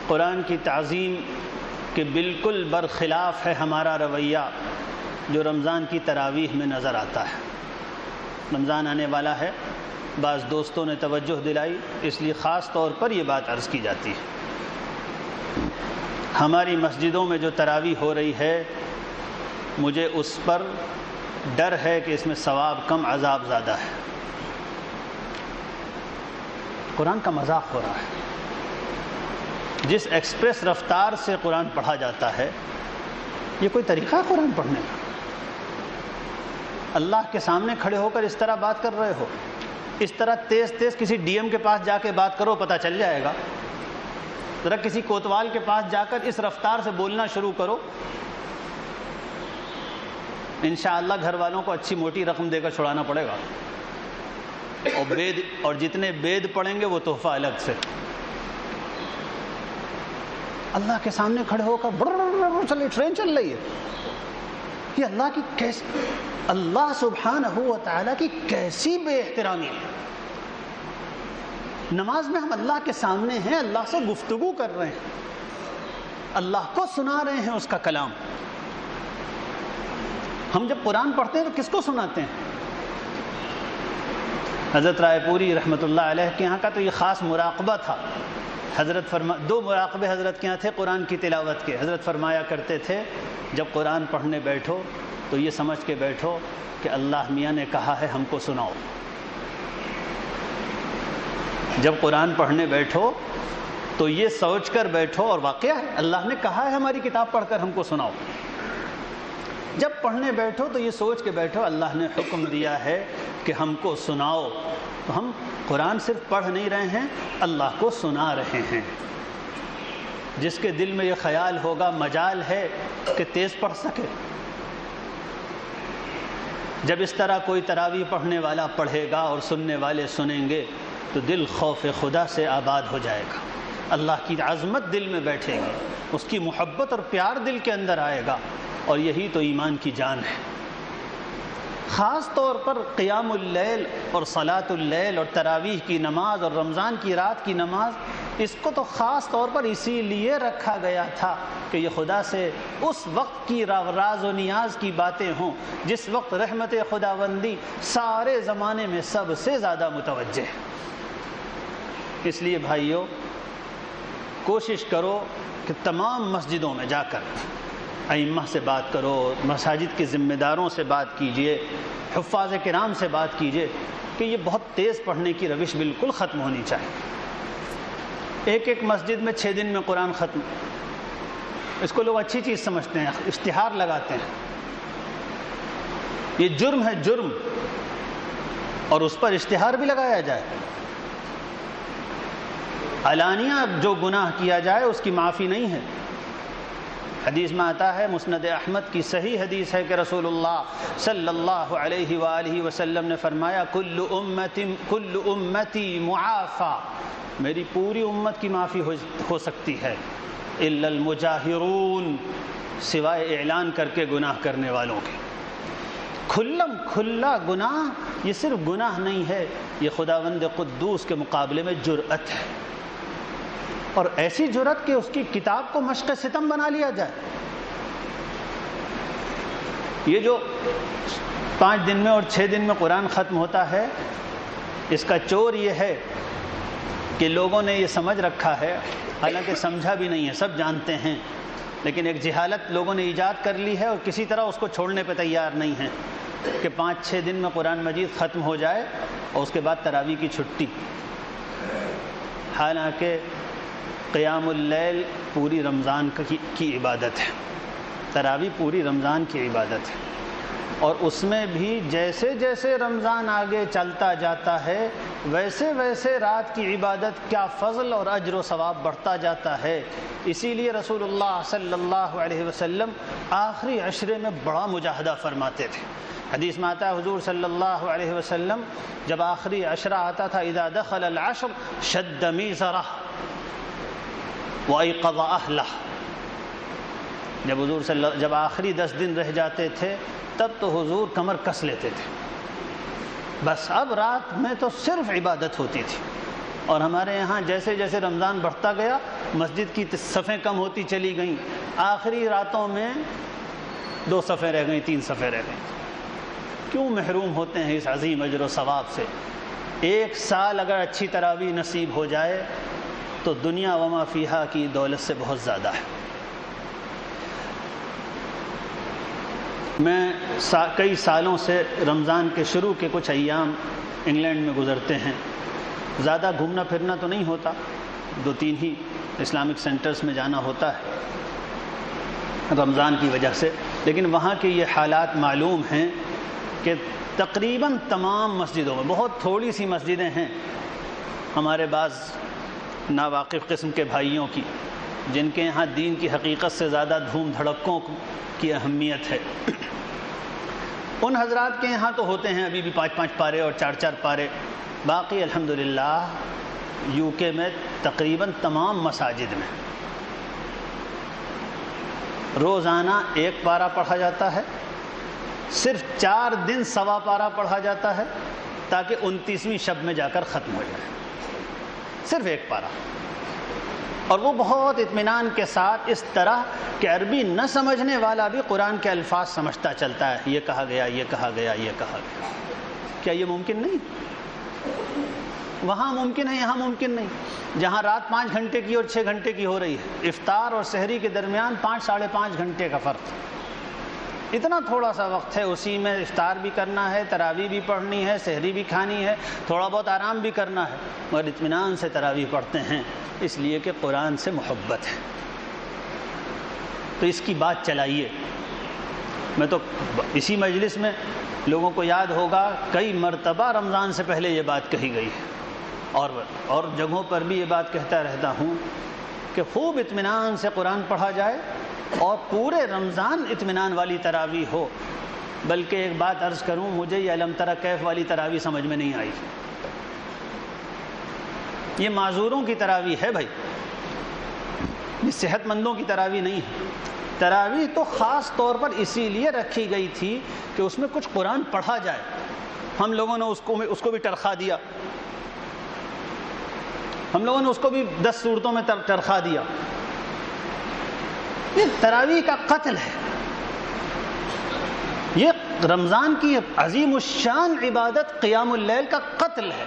قرآن کی تعظیم کے بالکل برخلاف ہے ہمارا رویہ جو رمضان کی تراویح میں نظر آتا ہے۔ رمضان آنے والا ہے، بعض دوستوں نے توجہ دلائی، اس لیے خاص طور پر یہ بات عرض کی جاتی ہے۔ ہماری مسجدوں میں جو تراویح ہو رہی ہے، مجھے اس پر ڈر ہے کہ اس میں ثواب کم عذاب زیادہ ہے۔ قرآن کا مذاق ہو رہا ہے۔ جس ایکسپریس رفتار سے قرآن پڑھا جاتا ہے، یہ کوئی طریقہ ہے قرآن پڑھنے کا؟ اللہ کے سامنے کھڑے ہو کر اس طرح بات کر رہے ہو؟ اس طرح تیز تیز کسی ڈی ایم کے پاس جا کے بات کرو، پتہ چل جائے گا۔ ذرا کسی کوتوال کے پاس جا کر اس رفتار سے بولنا شروع کرو، انشاءاللہ گھر والوں کو اچھی موٹی رقم دے کر چھڑانا پڑے گا، اور جتنے بید پڑیں گے وہ تحفہ الگ سے۔ اللہ کے سامنے کھڑے ہو کر چلے ٹرین چل رہی ہے، یہ اللہ کی کیسی، اللہ سبحانہ و تعالیٰ کی کیسی بے احترامی ہے۔ نماز میں ہم اللہ کے سامنے ہیں، اللہ سے گفتگو کر رہے ہیں، اللہ کو سنا رہے ہیں اس کا کلام۔ ہم جب قرآن پڑھتے ہیں تو کس کو سناتے ہیں؟ حضرت رائے پوری رحمۃ اللہ علیہ کے یہاں کا تو یہ خاص مراقبہ تھا۔ حضرت دو مراقبے حضرت کے یہاں تھے قرآن کی تلاوت کے۔ حضرت فرمایا کرتے تھے جب قرآن پڑھنے بیٹھو تو یہ سمجھ کے بیٹھو کہ اللہ میاں نے کہا ہے ہم کو سناؤ۔ جب قرآن پڑھنے بیٹھو تو یہ سوچ کر بیٹھو، اور واقعہ ہے اللہ نے کہا ہے ہماری کتاب پڑھ کر ہم کو سناؤ۔ جب پڑھنے بیٹھو تو یہ سوچ کے بیٹھو اللہ نے حکم دیا ہے کہ ہم کو سناؤ، تو ہم قرآن صرف پڑھ نہیں رہے ہیں، اللہ کو سنا رہے ہیں۔ جس کے دل میں یہ خیال ہوگا مجال ہے کہ تیز پڑھ سکے، جب اس طرح کوئی تراویح پڑھنے والا پڑھے گا اور سننے والے سنیں گے تو دل خوف خدا سے آباد ہو جائے گا، اللہ کی عظمت دل میں بیٹھے گی، اس کی محبت اور پیار دل کے اندر آئے گا، اور یہی تو ایمان کی جان ہے۔ خاص طور پر قیام اللیل اور صلاۃ اللیل اور تراویح کی نماز اور رمضان کی رات کی نماز، اس کو تو خاص طور پر اسی لیے رکھا گیا تھا کہ یہ خدا سے اس وقت کی راز و نیاز کی باتیں ہوں جس وقت رحمت خداوندی سارے زمانے میں سب سے زیادہ متوجہ ہے۔ اس لیے بھائیو، کوشش کرو کہ تمام مسجدوں میں جا کر ائمہ سے بات کرو، مساجد کے ذمہ داروں سے بات کیجئے، حفاظ کرام سے بات کیجئے کہ یہ بہت تیز پڑھنے کی روش بالکل ختم ہونی چاہیے۔ ایک مسجد میں 6 دن میں قرآن ختم، اس کو لوگ اچھی چیز سمجھتے ہیں، اشتہار لگاتے ہیں۔ یہ جرم ہے، جرم، اور اس پر اشتہار بھی لگایا جائے۔ علانیہ جو گناہ کیا جائے اس کی معافی نہیں ہے۔ حدیث میں آتا ہے، مسند احمد کی صحیح حدیث ہے کہ رسول اللہ صلی اللہ علیہ وآلہ وسلم نے فرمایا، کل امتی معافی، میری پوری امت کی معافی ہو سکتی ہے، الا المجاہرون، سوائے اعلان کر کے گناہ کرنے والوں کے۔ کھلم کھلا گناہ، یہ صرف گناہ نہیں ہے، یہ خداوند قدوس کے مقابلے میں جرأت ہے، اور ایسی جرأت کہ اس کی کتاب کو مشق ستم بنا لیا جائے۔ یہ جو 5 دن میں اور 6 دن میں قرآن ختم ہوتا ہے، اس کا چور یہ ہے کہ لوگوں نے یہ سمجھ رکھا ہے، حالانکہ سمجھا بھی نہیں ہے، سب جانتے ہیں، لیکن ایک جہالت لوگوں نے ایجاد کر لی ہے اور کسی طرح اس کو چھوڑنے پہ تیار نہیں ہیں کہ 5-6 دن میں قرآن مجید ختم ہو جائے اور اس کے بعد تراویح کی چھٹی۔ حالانکہ قیام اللیل پوری رمضان کی عبادت ہے، تراویح پوری رمضان کی عبادت ہے، اور اس میں بھی جیسے جیسے رمضان آگے چلتا جاتا ہے ویسے ویسے رات کی عبادت کا فضل اور اجر و ثواب بڑھتا جاتا ہے۔ اسی لیے رسول اللہ صلی اللہ علیہ وسلم آخری عشرے میں بڑا مجاہدہ فرماتے تھے۔ حدیث میں آتا ہے حضور صلی اللہ علیہ وسلم جب آخری عشرہ آتا تھا، اذا دخل العشر شد میزرہ وَأَيْقَظَ أَهْلَهُ، جب آخری 10 دن رہ جاتے تھے تب تو حضور کمر کس لیتے تھے، بس اب رات میں تو صرف عبادت ہوتی تھی، اور ہمارے یہاں جیسے جیسے رمضان بڑھتا گیا مسجد کی صفیں کم ہوتی چلی گئیں، آخری راتوں میں 2 صفیں رہ گئیں، 3 صفیں رہ گئیں۔ کیوں محروم ہوتے ہیں اس عظیم اجر و ثواب سے؟ 1 سال اگر اچھی تراویح نصیب ہو جائے تو دنیا وما فیہا کی دولت سے بہت زیادہ ہے۔ میں کئی سالوں سے رمضان کے شروع کے کچھ ایام انگلینڈ میں گزرتے ہیں، زیادہ گھومنا پھرنا تو نہیں ہوتا، 2-3 ہی اسلامک سینٹرز میں جانا ہوتا ہے رمضان کی وجہ سے، لیکن وہاں کے یہ حالات معلوم ہیں کہ تقریباً تمام مسجدوں میں، بہت تھوڑی سی مسجدیں ہیں ہمارے بعض ناواقف قسم کے بھائیوں کی جن کے یہاں دین کی حقیقت سے زیادہ دھوم دھڑکوں کی اہمیت ہے، ان حضرات کے یہاں تو ہوتے ہیں ابھی بھی 5-5 پارے اور 4-4 پارے۔ باقی الحمدللہ UK میں تقریباً تمام مساجد میں روزانہ 1 پارہ پڑھا جاتا ہے، صرف 4 دن 1.25 پارہ پڑھا جاتا ہے تاکہ 29ویں شب میں جا کر ختم ہو جائے، صرف 1 پارہ، اور وہ بہت اطمینان کے ساتھ، اس طرح کہ عربی نہ سمجھنے والا بھی قرآن کے الفاظ سمجھتا چلتا ہے، یہ کہا گیا، یہ کہا گیا، یہ کہا گیا۔ کیا یہ ممکن نہیں؟ وہاں ممکن ہے، یہاں ممکن نہیں۔ جہاں رات 5 گھنٹے کی اور 6 گھنٹے کی ہو رہی ہے، افطار اور سحری کے درمیان 5-5.5 گھنٹے کا فرق، اتنا تھوڑا سا وقت ہے، اسی میں افطار بھی کرنا ہے، تراویح بھی پڑھنی ہے، سحری بھی کھانی ہے، تھوڑا بہت آرام بھی کرنا ہے، مگر اطمینان سے تراویح پڑھتے ہیں، اس لیے کہ قرآن سے محبت ہے۔ تو اس کی بات چلائیے۔ میں تو اسی مجلس میں لوگوں کو یاد ہوگا کئی مرتبہ رمضان سے پہلے یہ بات کہی گئی ہے، اور جگہوں پر بھی یہ بات کہتا رہتا ہوں کہ خوب اطمینان سے قرآن پڑھا جائے اور پورے رمضان اطمینان والی تراویح ہو۔ بلکہ ایک بات عرض کروں، مجھے یہ الم تری کیف والی تراویح سمجھ میں نہیں آئی۔ یہ معذوروں کی تراویح ہے بھائی، یہ صحت مندوں کی تراویح نہیں ہے۔ تراویح تو خاص طور پر اسی لیے رکھی گئی تھی کہ اس میں کچھ قرآن پڑھا جائے۔ ہم لوگوں نے اس کو بھی ٹرخا دیا، ہم لوگوں نے اس کو بھی 10 صورتوں میں ٹرخا دیا۔ یہ تراویح کا قتل ہے، یہ رمضان کی عظیم الشان عبادت قیام اللیل کا قتل ہے۔